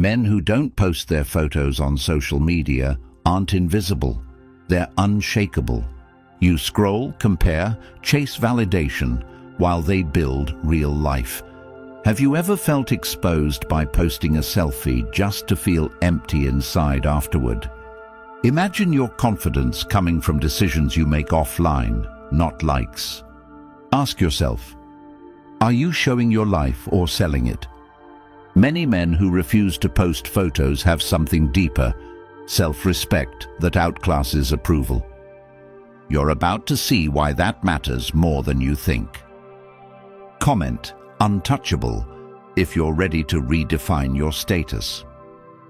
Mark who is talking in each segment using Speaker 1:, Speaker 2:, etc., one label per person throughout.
Speaker 1: Men who don't post their photos on social media aren't invisible. They're unshakable. You scroll, compare, chase validation while they build real life. Have you ever felt exposed by posting a selfie just to feel empty inside afterward? Imagine your confidence coming from decisions you make offline, not likes. Ask yourself, are you showing your life or selling it? Many men who refuse to post photos have something deeper, self-respect that outclasses approval. You're about to see why that matters more than you think. Comment, untouchable, if you're ready to redefine your status.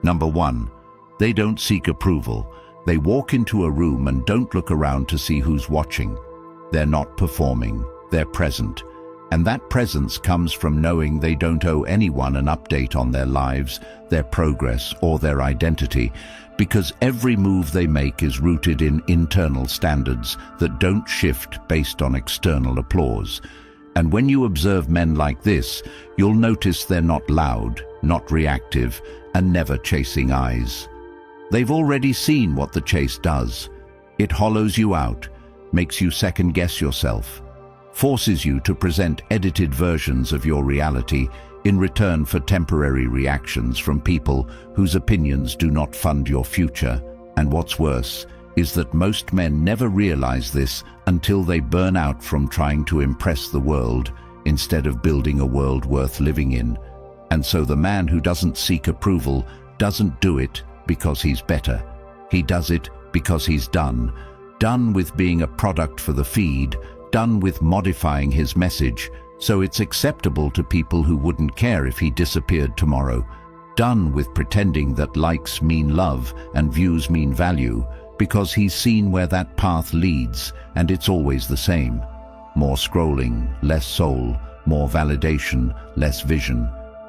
Speaker 1: Number 1, they don't seek approval. They walk into a room and don't look around to see who's watching. They're not performing, they're present. And that presence comes from knowing they don't owe anyone an update on their lives, their progress, or their identity, because every move they make is rooted in internal standards that don't shift based on external applause. And when you observe men like this, you'll notice they're not loud, not reactive, and never chasing eyes. They've already seen what the chase does. It hollows you out, makes you second-guess yourself, forces you to present edited versions of your reality in return for temporary reactions from people whose opinions do not fund your future. And what's worse is that most men never realize this until they burn out from trying to impress the world instead of building a world worth living in. And so the man who doesn't seek approval doesn't do it because he's better. He does it because he's done with being a product for the feed, done with modifying his message so it's acceptable to people who wouldn't care if he disappeared tomorrow, done with pretending that likes mean love and views mean value, because he's seen where that path leads and it's always the same. More scrolling, less soul, more validation, less vision.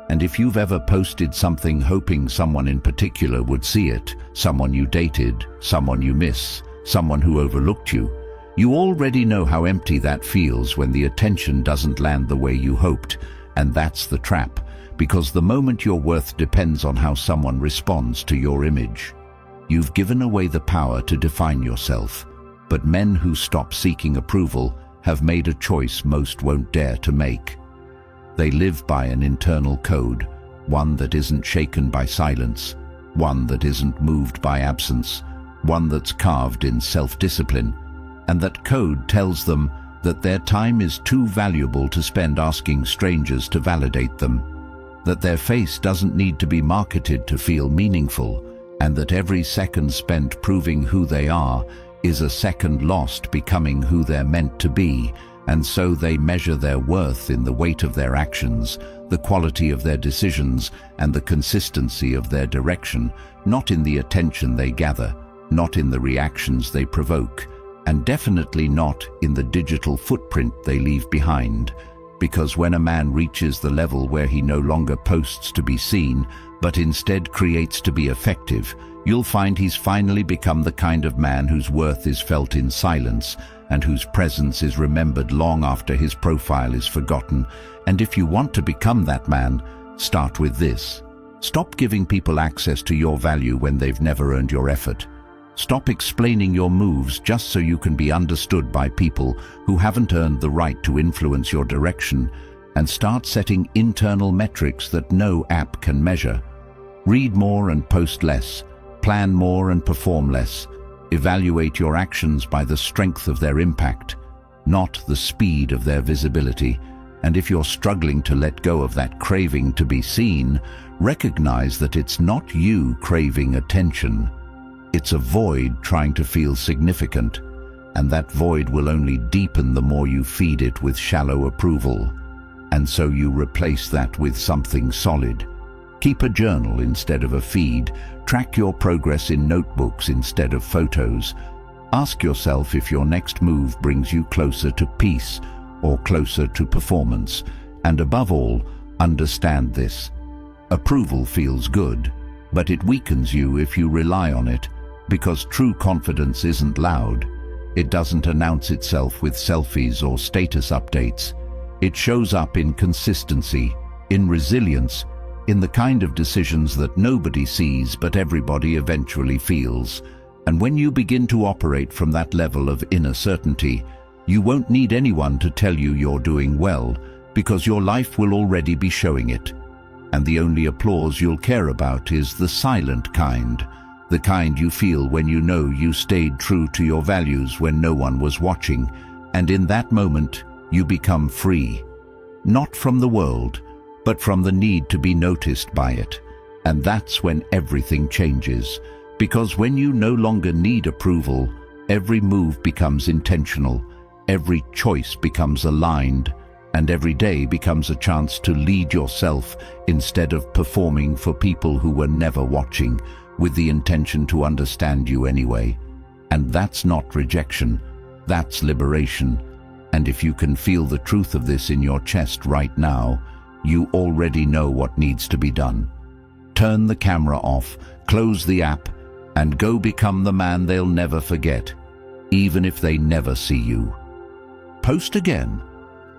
Speaker 1: And if you've ever posted something hoping someone in particular would see it, someone you dated, someone you miss, someone who overlooked you, you already know how empty that feels when the attention doesn't land the way you hoped. And that's the trap, because the moment your worth depends on how someone responds to your image. You've given away the power to define yourself. But men who stop seeking approval have made a choice most won't dare to make. They live by an internal code, one that isn't shaken by silence, one that isn't moved by absence, one that's carved in self-discipline. And that code tells them that their time is too valuable to spend asking strangers to validate them, that their face doesn't need to be marketed to feel meaningful, and that every second spent proving who they are is a second lost becoming who they're meant to be. And so they measure their worth in the weight of their actions, the quality of their decisions, and the consistency of their direction, not in the attention they gather, not in the reactions they provoke, and definitely not in the digital footprint they leave behind. Because when a man reaches the level where he no longer posts to be seen, but instead creates to be effective, you'll find he's finally become the kind of man whose worth is felt in silence, and whose presence is remembered long after his profile is forgotten. And if you want to become that man, start with this. Stop giving people access to your value when they've never earned your effort. Stop explaining your moves just so you can be understood by people who haven't earned the right to influence your direction, and start setting internal metrics that no app can measure. Read more and post less. Plan more and perform less. Evaluate your actions by the strength of their impact, not the speed of their visibility. And if you're struggling to let go of that craving to be seen, recognize that it's not you craving attention. It's a void trying to feel significant, and that void will only deepen the more you feed it with shallow approval. And so you replace that with something solid. Keep a journal instead of a feed. Track your progress in notebooks instead of photos. Ask yourself if your next move brings you closer to peace or closer to performance. And above all, understand this. Approval feels good, but it weakens you if you rely on it, because true confidence isn't loud. It doesn't announce itself with selfies or status updates. It shows up in consistency, in resilience, in the kind of decisions that nobody sees but everybody eventually feels. And when you begin to operate from that level of inner certainty, you won't need anyone to tell you you're doing well, because your life will already be showing it. And the only applause you'll care about is the silent kind, the kind you feel when you know you stayed true to your values when no one was watching, and in that moment, you become free. Not from the world, but from the need to be noticed by it. And that's when everything changes, because when you no longer need approval, every move becomes intentional, every choice becomes aligned, and every day becomes a chance to lead yourself instead of performing for people who were never watching, with the intention to understand you anyway. And that's not rejection, that's liberation. And if you can feel the truth of this in your chest right now, you already know what needs to be done. Turn the camera off, close the app, and go become the man they'll never forget, even if they never see you. Post again.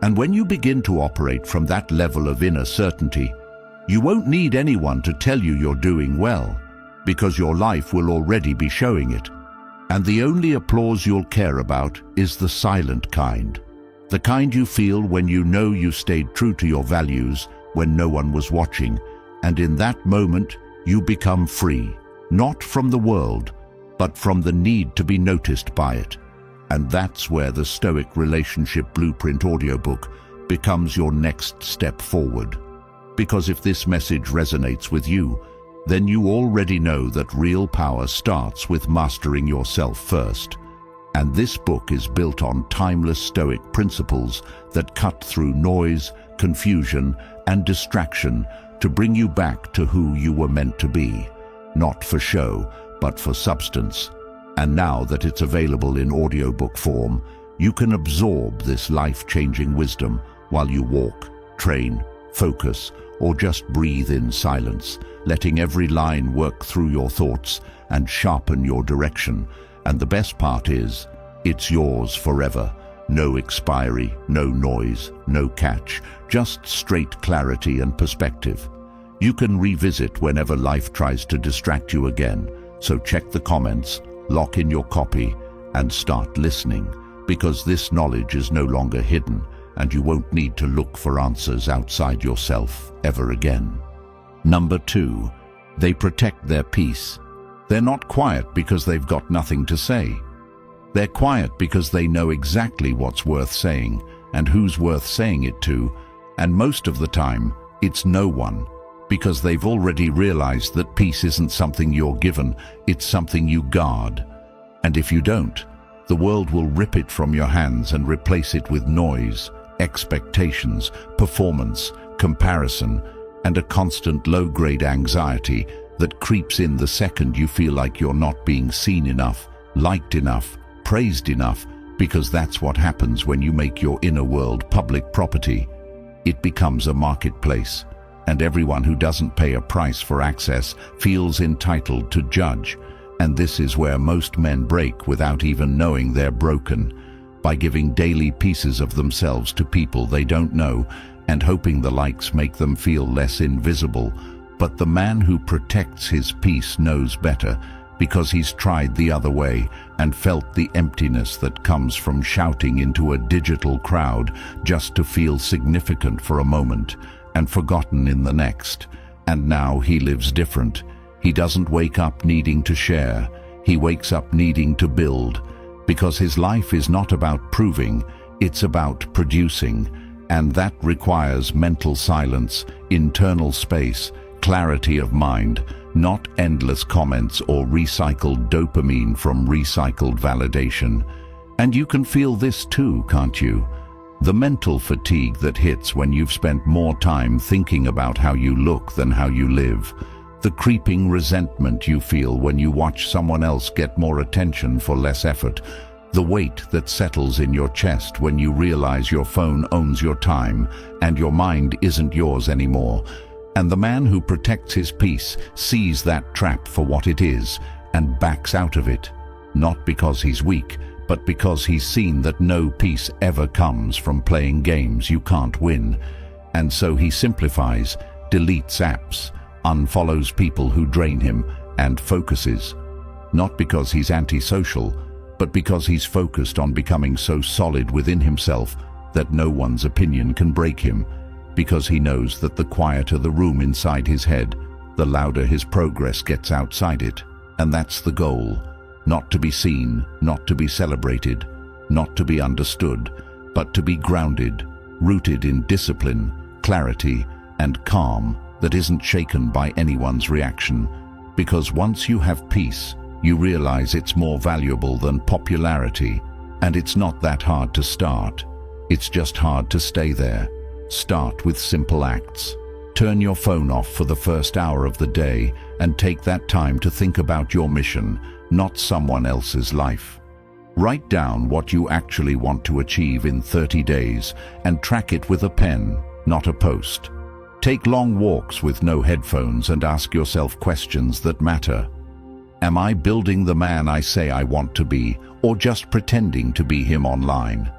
Speaker 1: And when you begin to operate from that level of inner certainty, you won't need anyone to tell you you're doing well, because your life will already be showing it. And the only applause you'll care about is the silent kind, the kind you feel when you know you stayed true to your values when no one was watching, and in that moment you become free, not from the world, but from the need to be noticed by it. And that's where the Stoic Relationship Blueprint audiobook becomes your next step forward. Because if this message resonates with you, then you already know that real power starts with mastering yourself first. And this book is built on timeless Stoic principles that cut through noise, confusion, and distraction to bring you back to who you were meant to be, not for show, but for substance. And now that it's available in audiobook form, you can absorb this life-changing wisdom while you walk, train, focus, or just breathe in silence, letting every line work through your thoughts and sharpen your direction. And the best part is, it's yours forever. No expiry, no noise, no catch, just straight clarity and perspective. You can revisit whenever life tries to distract you again, so check the comments, lock in your copy, and start listening, because this knowledge is no longer hidden, and you won't need to look for answers outside yourself ever again. Number 2, they protect their peace. They're not quiet because they've got nothing to say. They're quiet because they know exactly what's worth saying and who's worth saying it to, and most of the time, it's no one, because they've already realized that peace isn't something you're given, it's something you guard. And if you don't, the world will rip it from your hands and replace it with noise, expectations, performance, comparison, and a constant low-grade anxiety that creeps in the second you feel like you're not being seen enough, liked enough, praised enough, because that's what happens when you make your inner world public property. It becomes a marketplace, and everyone who doesn't pay a price for access feels entitled to judge. And this is where most men break without even knowing they're broken, by giving daily pieces of themselves to people they don't know and hoping the likes make them feel less invisible. But the man who protects his peace knows better, because he's tried the other way and felt the emptiness that comes from shouting into a digital crowd just to feel significant for a moment and forgotten in the next. And now he lives different. He doesn't wake up needing to share. He wakes up needing to build, because his life is not about proving, it's about producing. And that requires mental silence, internal space, clarity of mind, not endless comments or recycled dopamine from recycled validation. And you can feel this too, can't you? The mental fatigue that hits when you've spent more time thinking about how you look than how you live. The creeping resentment you feel when you watch someone else get more attention for less effort. The weight that settles in your chest when you realize your phone owns your time and your mind isn't yours anymore. And the man who protects his peace sees that trap for what it is and backs out of it, not because he's weak, but because he's seen that no peace ever comes from playing games you can't win. And so he simplifies, deletes apps, unfollows people who drain him, and focuses. Not because he's antisocial, but because he's focused on becoming so solid within himself that no one's opinion can break him, because he knows that the quieter the room inside his head, the louder his progress gets outside it. And that's the goal. Not to be seen, not to be celebrated, not to be understood, but to be grounded, rooted in discipline, clarity, and calm that isn't shaken by anyone's reaction. Because once you have peace, you realize it's more valuable than popularity, and it's not that hard to start. It's just hard to stay there. Start with simple acts. Turn your phone off for the first hour of the day and take that time to think about your mission, not someone else's life. Write down what you actually want to achieve in 30 days and track it with a pen, not a post. Take long walks with no headphones and ask yourself questions that matter. Am I building the man I say I want to be, or just pretending to be him online?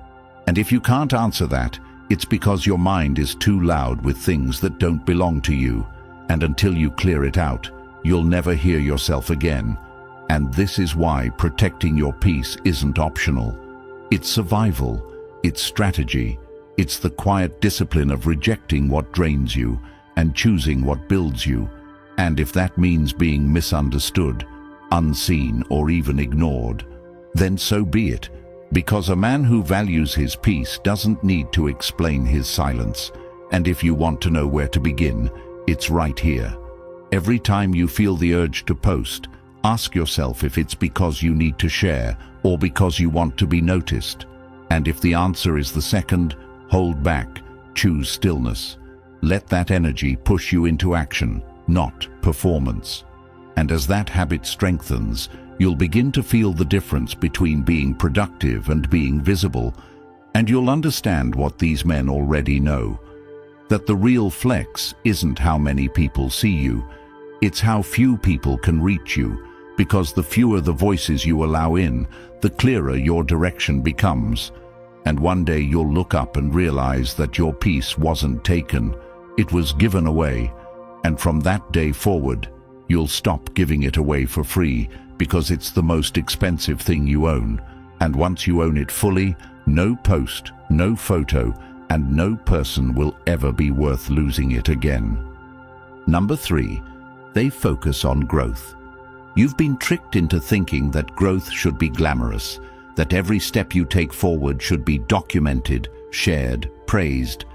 Speaker 1: And if you can't answer that, it's because your mind is too loud with things that don't belong to you, and until you clear it out, you'll never hear yourself again. And this is why protecting your peace isn't optional. It's survival, it's strategy, it's the quiet discipline of rejecting what drains you and choosing what builds you. And if that means being misunderstood, unseen, or even ignored, then so be it. Because a man who values his peace doesn't need to explain his silence. And if you want to know where to begin, it's right here. Every time you feel the urge to post, ask yourself if it's because you need to share or because you want to be noticed. And if the answer is the second, hold back, choose stillness. Let that energy push you into action, not performance. And as that habit strengthens, you'll begin to feel the difference between being productive and being visible, and you'll understand what these men already know. That the real flex isn't how many people see you, it's how few people can reach you, because the fewer the voices you allow in, the clearer your direction becomes. And one day you'll look up and realize that your peace wasn't taken, it was given away. And from that day forward, you'll stop giving it away for free, because it's the most expensive thing you own. And once you own it fully, no post, no photo, and no person will ever be worth losing it again. Number 3, they focus on growth. You've been tricked into thinking that growth should be glamorous, that every step you take forward should be documented, shared, praised.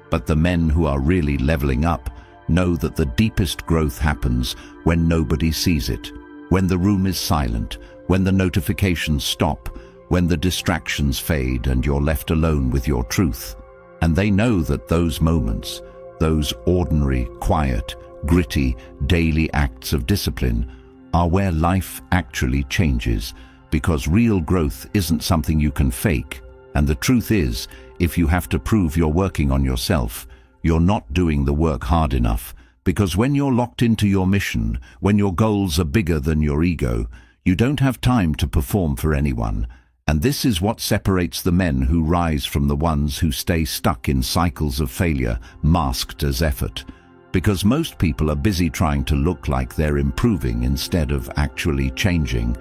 Speaker 1: But the men who are really leveling up know that the deepest growth happens when nobody sees it, when the room is silent, when the notifications stop, when the distractions fade and you're left alone with your truth. And they know that those moments, those ordinary, quiet, gritty, daily acts of discipline are where life actually changes, because real growth isn't something you can fake. And the truth is, if you have to prove you're working on yourself, you're not doing the work hard enough, because when you're locked into your mission, when your goals are bigger than your ego, you don't have time to perform for anyone. And this is what separates the men who rise from the ones who stay stuck in cycles of failure, masked as effort. Because most people are busy trying to look like they're improving instead of actually changing,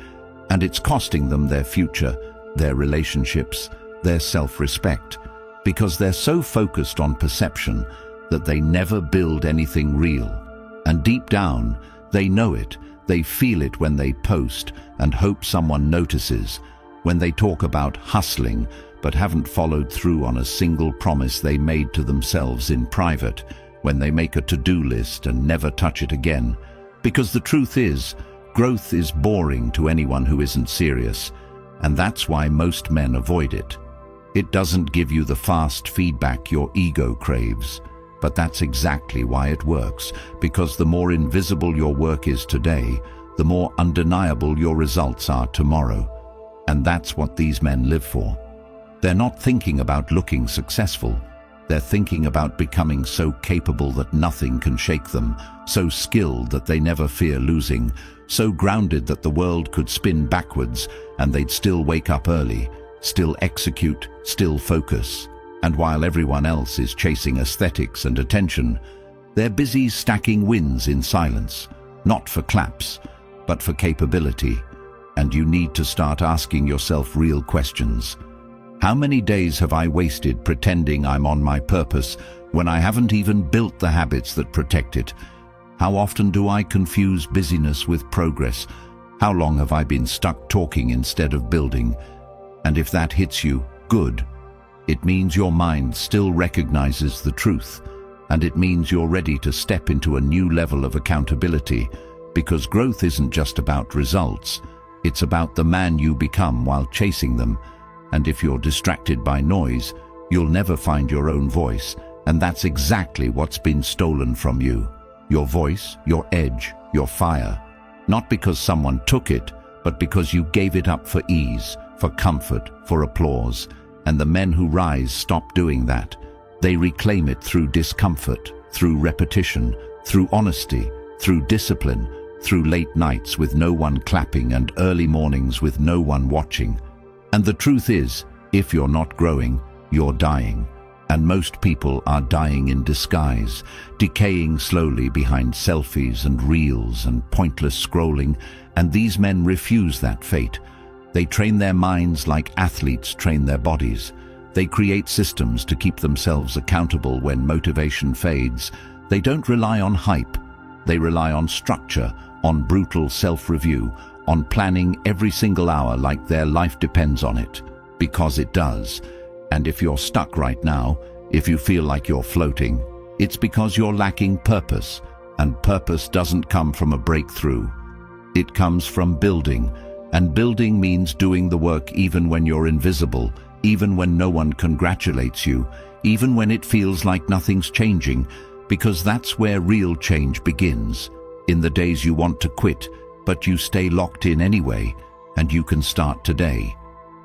Speaker 1: and it's costing them their future, their relationships, their self-respect, because they're so focused on perception that they never build anything real. And deep down, they know it, they feel it when they post and hope someone notices, when they talk about hustling but haven't followed through on a single promise they made to themselves in private, when they make a to-do list and never touch it again. Because the truth is, growth is boring to anyone who isn't serious, and that's why most men avoid it. It doesn't give you the fast feedback your ego craves, but that's exactly why it works, because the more invisible your work is today, the more undeniable your results are tomorrow. And that's what these men live for. They're not thinking about looking successful. They're thinking about becoming so capable that nothing can shake them, so skilled that they never fear losing, so grounded that the world could spin backwards and they'd still wake up early, still execute, still focus. And while everyone else is chasing aesthetics and attention, They're busy stacking wins in silence, not for claps, but for capability. And you need to start asking yourself real questions. How many days have I wasted pretending I'm on my purpose when I haven't even built the habits that protect it? How often do I confuse busyness with progress? How long have I been stuck talking instead of building? And if that hits you, good. It means your mind still recognizes the truth, and it means you're ready to step into a new level of accountability, because growth isn't just about results. It's about the man you become while chasing them. And if you're distracted by noise, you'll never find your own voice, and that's exactly what's been stolen from you. Your voice, your edge, your fire. Not because someone took it, but because you gave it up for ease, for comfort, for applause. And the men who rise stop doing that. They reclaim it through discomfort, through repetition, through honesty, through discipline, through late nights with no one clapping and early mornings with no one watching. And the truth is, if you're not growing, you're dying. And most people are dying in disguise, decaying slowly behind selfies and reels and pointless scrolling, and these men refuse that fate. They train their minds like athletes train their bodies. They create systems to keep themselves accountable when motivation fades. They don't rely on hype. They rely on structure, on brutal self-review, on planning every single hour like their life depends on it. Because it does. And if you're stuck right now, if you feel like you're floating, it's because you're lacking purpose. And purpose doesn't come from a breakthrough. It comes from building. And building means doing the work even when you're invisible, even when no one congratulates you, even when it feels like nothing's changing, because that's where real change begins. In the days you want to quit, but you stay locked in anyway, and you can start today.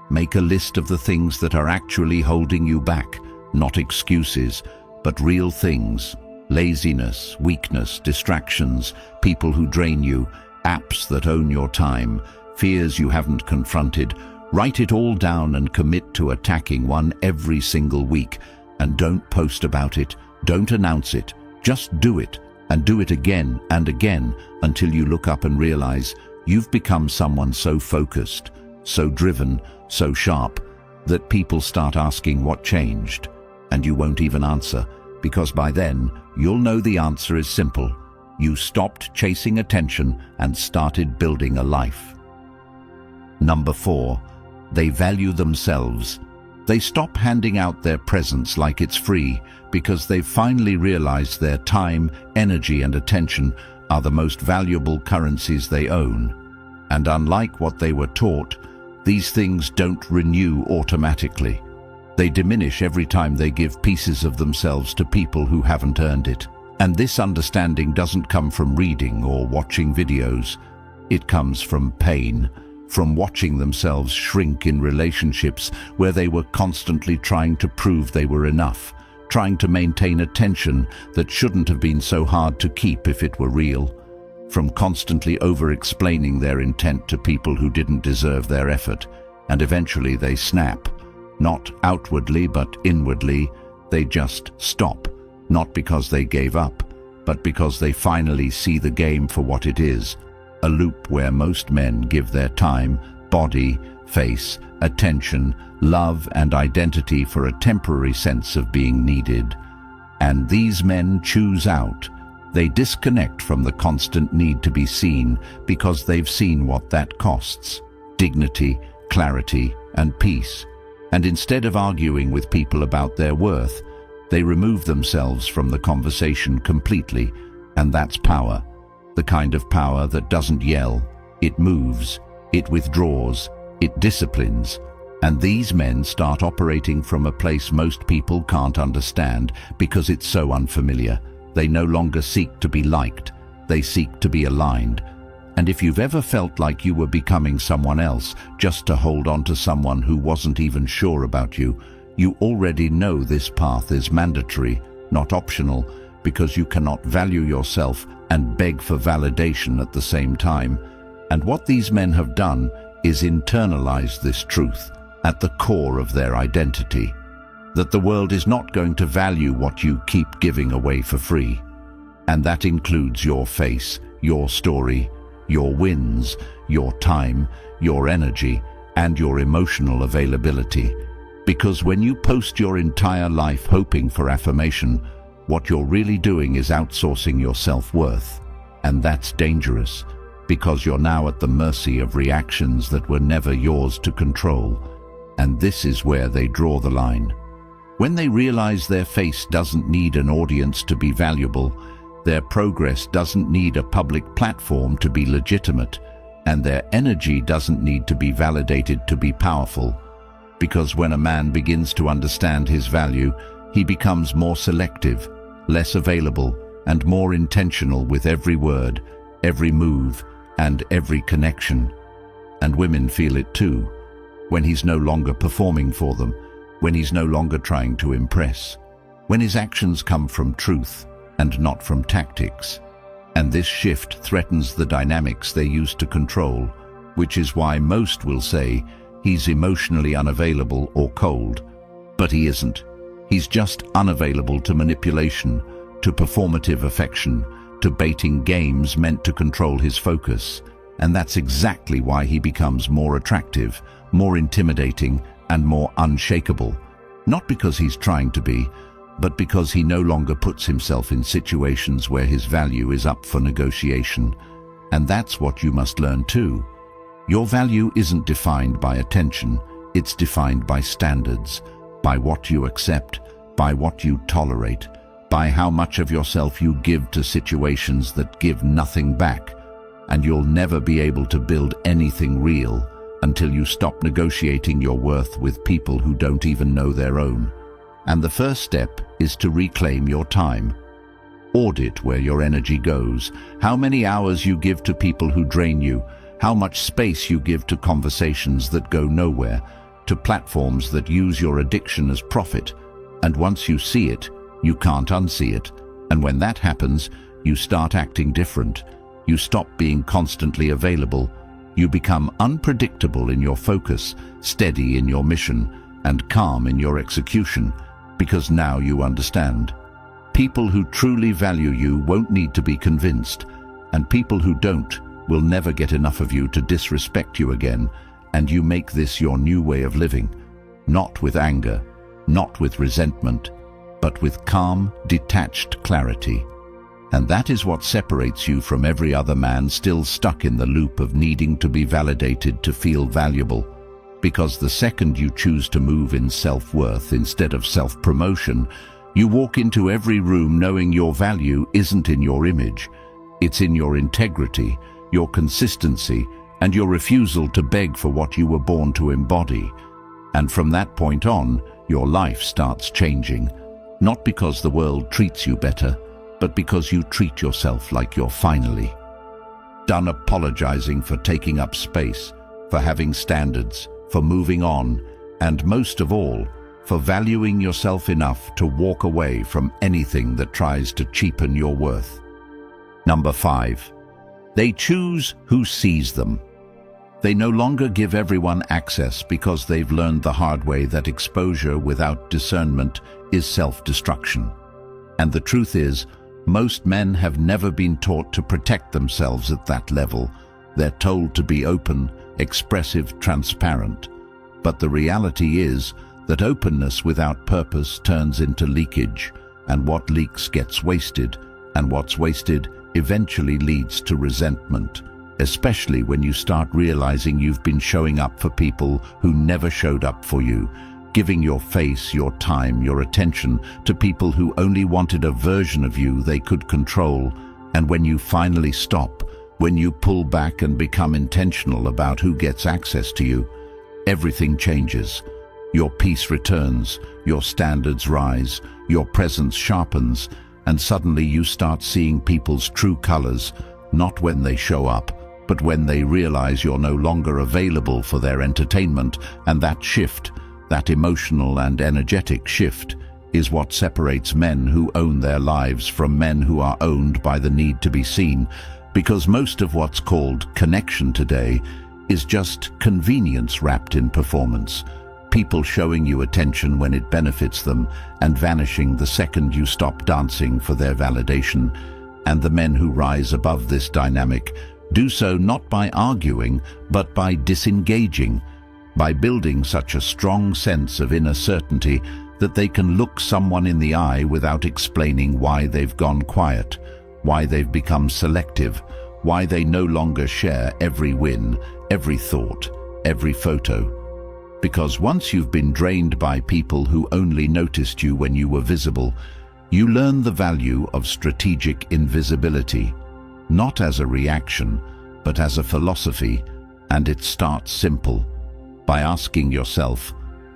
Speaker 1: Make a list of the things that are actually holding you back, not excuses, but real things. Laziness, weakness, distractions, people who drain you, apps that own your time, fears you haven't confronted. Write it all down and commit to attacking one every single week. And don't post about it, don't announce it, just do it, and do it again and again until you look up and realize you've become someone so focused, so driven, so sharp, that people start asking what changed. And you won't even answer, because by then you'll know the answer is simple. You stopped chasing attention and started building a life. Number 4, they value themselves. They stop handing out their presence like it's free because they've finally realized their time, energy, and attention are the most valuable currencies they own. And unlike what they were taught, these things don't renew automatically. They diminish every time they give pieces of themselves to people who haven't earned it. And this understanding doesn't come from reading or watching videos. It comes from pain. From watching themselves shrink in relationships where they were constantly trying to prove they were enough, trying to maintain attention that shouldn't have been so hard to keep if it were real. From constantly over-explaining their intent to people who didn't deserve their effort, and eventually they snap. Not outwardly, but inwardly, they just stop. Not because they gave up, but because they finally see the game for what it is. A loop where most men give their time, body, face, attention, love, and identity for a temporary sense of being needed. And these men choose out. They disconnect from the constant need to be seen because they've seen what that costs: dignity, clarity, and peace. And instead of arguing with people about their worth, they remove themselves from the conversation completely, and that's power. The kind of power that doesn't yell, it moves, it withdraws, it disciplines. And these men start operating from a place most people can't understand because it's so unfamiliar. They no longer seek to be liked, they seek to be aligned. And if you've ever felt like you were becoming someone else just to hold on to someone who wasn't even sure about you, you already know this path is mandatory, not optional, because you cannot value yourself and beg for validation at the same time. And what these men have done is internalize this truth at the core of their identity, that the world is not going to value what you keep giving away for free. And that includes your face, your story, your wins, your time, your energy, and your emotional availability. Because when you post your entire life hoping for affirmation, what you're really doing is outsourcing your self-worth. And that's dangerous, because you're now at the mercy of reactions that were never yours to control. And this is where they draw the line. When they realize their face doesn't need an audience to be valuable, their progress doesn't need a public platform to be legitimate, and their energy doesn't need to be validated to be powerful. Because when a man begins to understand his value, he becomes more selective, less available, and more intentional with every word, every move, and every connection. And women feel it too, when he's no longer performing for them, when he's no longer trying to impress, when his actions come from truth and not from tactics. And this shift threatens the dynamics they used to control, which is why most will say he's emotionally unavailable or cold. But he isn't. He's just unavailable to manipulation, to performative affection, to baiting games meant to control his focus. And that's exactly why he becomes more attractive, more intimidating, and more unshakable. Not because he's trying to be, but because he no longer puts himself in situations where his value is up for negotiation. And that's what you must learn too. Your value isn't defined by attention, it's defined by standards, by what you accept, by what you tolerate, by how much of yourself you give to situations that give nothing back. And you'll never be able to build anything real until you stop negotiating your worth with people who don't even know their own. And the first step is to reclaim your time. Audit where your energy goes, how many hours you give to people who drain you, how much space you give to conversations that go nowhere, to platforms that use your addiction as profit. And once you see it, you can't unsee it. And when that happens, you start acting different. You stop being constantly available. You become unpredictable in your focus, steady in your mission, and calm in your execution, because now you understand. People who truly value you won't need to be convinced, and people who don't will never get enough of you to disrespect you again, and you make this your new way of living, not with anger, not with resentment, but with calm, detached clarity. And that is what separates you from every other man still stuck in the loop of needing to be validated to feel valuable. Because the second you choose to move in self-worth instead of self-promotion, you walk into every room knowing your value isn't in your image. It's in your integrity, your consistency, and your refusal to beg for what you were born to embody. And from that point on, your life starts changing. Not because the world treats you better, but because you treat yourself like you're finally done apologizing for taking up space, for having standards, for moving on, and most of all, for valuing yourself enough to walk away from anything that tries to cheapen your worth. Number 5. They choose who sees them. They no longer give everyone access because they've learned the hard way that exposure without discernment is self-destruction. And the truth is, most men have never been taught to protect themselves at that level. They're told to be open, expressive, transparent. But the reality is that openness without purpose turns into leakage, and what leaks gets wasted, and what's wasted eventually leads to resentment, especially when you start realizing you've been showing up for people who never showed up for you, giving your face, your time, your attention to people who only wanted a version of you they could control. And when you finally stop, when you pull back and become intentional about who gets access to you, everything changes. Your peace returns, your standards rise, your presence sharpens, and suddenly you start seeing people's true colors, not when they show up, but when they realize you're no longer available for their entertainment. And that shift, that emotional and energetic shift, is what separates men who own their lives from men who are owned by the need to be seen, because most of what's called connection today is just convenience wrapped in performance. People showing you attention when it benefits them and vanishing the second you stop dancing for their validation. And the men who rise above this dynamic do so not by arguing, but by disengaging, by building such a strong sense of inner certainty that they can look someone in the eye without explaining why they've gone quiet, why they've become selective, why they no longer share every win, every thought, every photo. Because once you've been drained by people who only noticed you when you were visible, you learn the value of strategic invisibility, not as a reaction, but as a philosophy, and it starts simple, by asking yourself,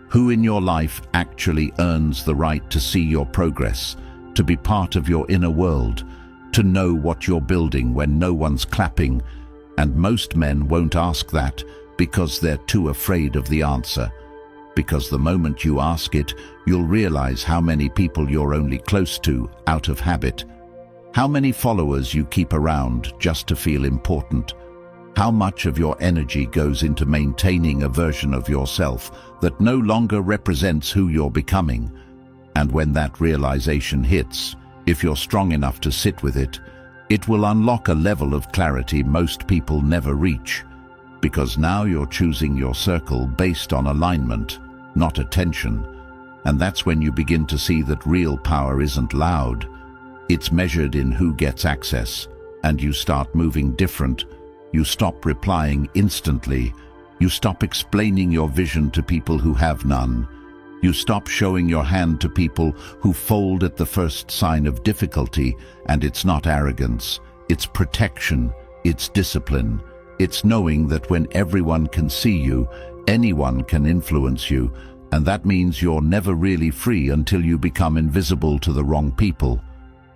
Speaker 1: who in your life actually earns the right to see your progress, to be part of your inner world, to know what you're building when no one's clapping? And most men won't ask that because they're too afraid of the answer. Because the moment you ask it, you'll realize how many people you're only close to out of habit, how many followers you keep around just to feel important, how much of your energy goes into maintaining a version of yourself that no longer represents who you're becoming. And when that realization hits, if you're strong enough to sit with it, it will unlock a level of clarity most people never reach, because now you're choosing your circle based on alignment, not attention. And that's when you begin to see that real power isn't loud. It's measured in who gets access, and you start moving different. You stop replying instantly. You stop explaining your vision to people who have none. You stop showing your hand to people who fold at the first sign of difficulty, and it's not arrogance. It's protection. It's discipline. It's knowing that when everyone can see you, anyone can influence you, and that means you're never really free until you become invisible to the wrong people.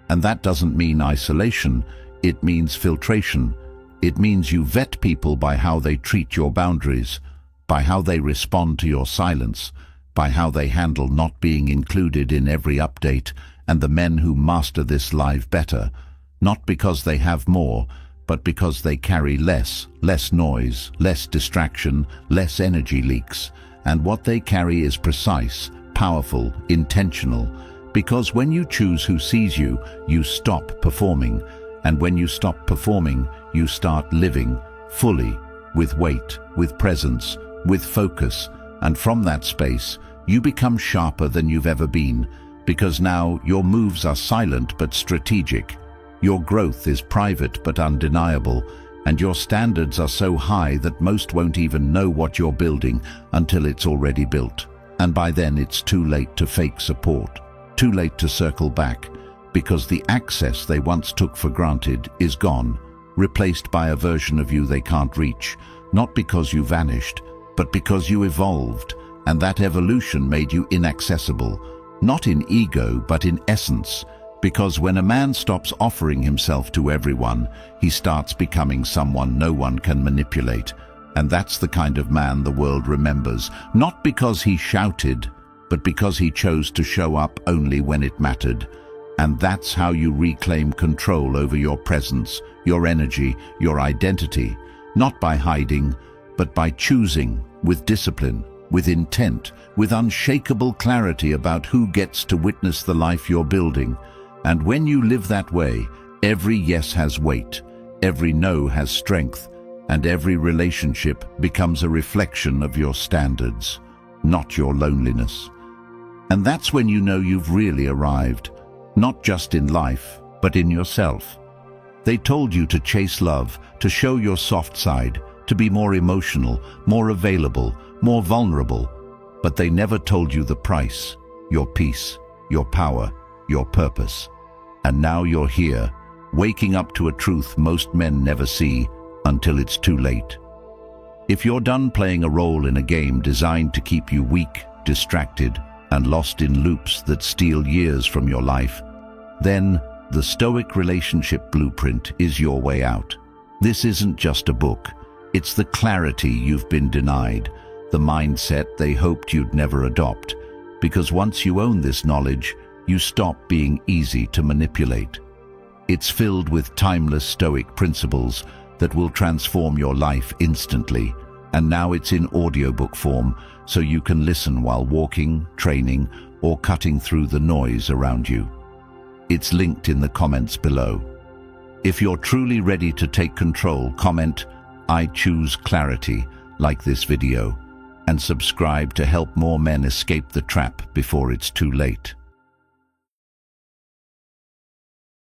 Speaker 1: And that doesn't mean isolation. It means filtration. It means you vet people by how they treat your boundaries, by how they respond to your silence, by how they handle not being included in every update. And the men who master this live better, not because they have more, but because they carry less noise, less distraction, less energy leaks. And what they carry is precise, powerful, intentional. Because when you choose who sees you, you stop performing. And when you stop performing, you start living fully, with weight, with presence, with focus. And from that space, you become sharper than you've ever been, because now your moves are silent but strategic. Your growth is private but undeniable, and your standards are so high that most won't even know what you're building until it's already built. And by then it's too late to fake support, too late to circle back, because the access they once took for granted is gone, replaced by a version of you they can't reach, not because you vanished, but because you evolved, and that evolution made you inaccessible, not in ego but in essence. Because when a man stops offering himself to everyone, he starts becoming someone no one can manipulate. And that's the kind of man the world remembers, not because he shouted, but because he chose to show up only when it mattered. And that's how you reclaim control over your presence, your energy, your identity, not by hiding, but by choosing, with discipline, with intent, with unshakable clarity about who gets to witness the life you're building. And when you live that way, every yes has weight, every no has strength, and every relationship becomes a reflection of your standards, not your loneliness. And that's when you know you've really arrived, not just in life, but in yourself. They told you to chase love, to show your soft side, to be more emotional, more available, more vulnerable, but they never told you the price, your peace, your power, your purpose. And now you're here, waking up to a truth most men never see until it's too late. If you're done playing a role in a game designed to keep you weak, distracted, and lost in loops that steal years from your life, then the Stoic Relationship Blueprint is your way out. This isn't just a book. It's the clarity you've been denied, the mindset they hoped you'd never adopt. Because once you own this knowledge, you stop being easy to manipulate. It's filled with timeless Stoic principles that will transform your life instantly. And now it's in audiobook form, so you can listen while walking, training, or cutting through the noise around you. It's linked in the comments below. If you're truly ready to take control, comment, "I choose clarity," like this video, and subscribe to help more men escape the trap before it's too late.